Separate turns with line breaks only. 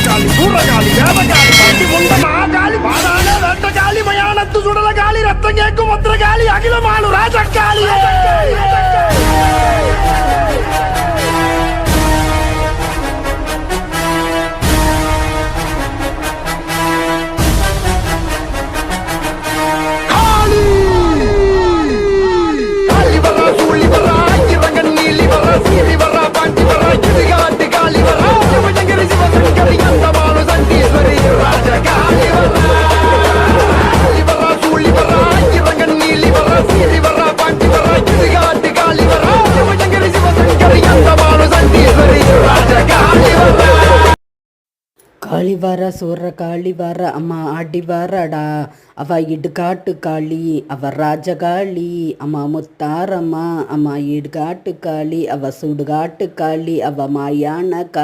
భద్రకాళి సూర్రకాళి వేదకాళి పట్టి ముండ మహాకాళి పాదాలే వెంటకాళి మయానత్తు సుడలకాళి రత్నం కేక్కు భద్రకాళి అఖిలమాను రాజకాళి
காளிவார சூர காளிவார அம்மா ஆடிவாரடா அவ இடுகாட்டு காளி அவ ராஜகாளி அம்மா முத்தாரம்மா அம்மா இடுகாட்டு காளி அவ சுடுகாட்டு காளி அவ மாயான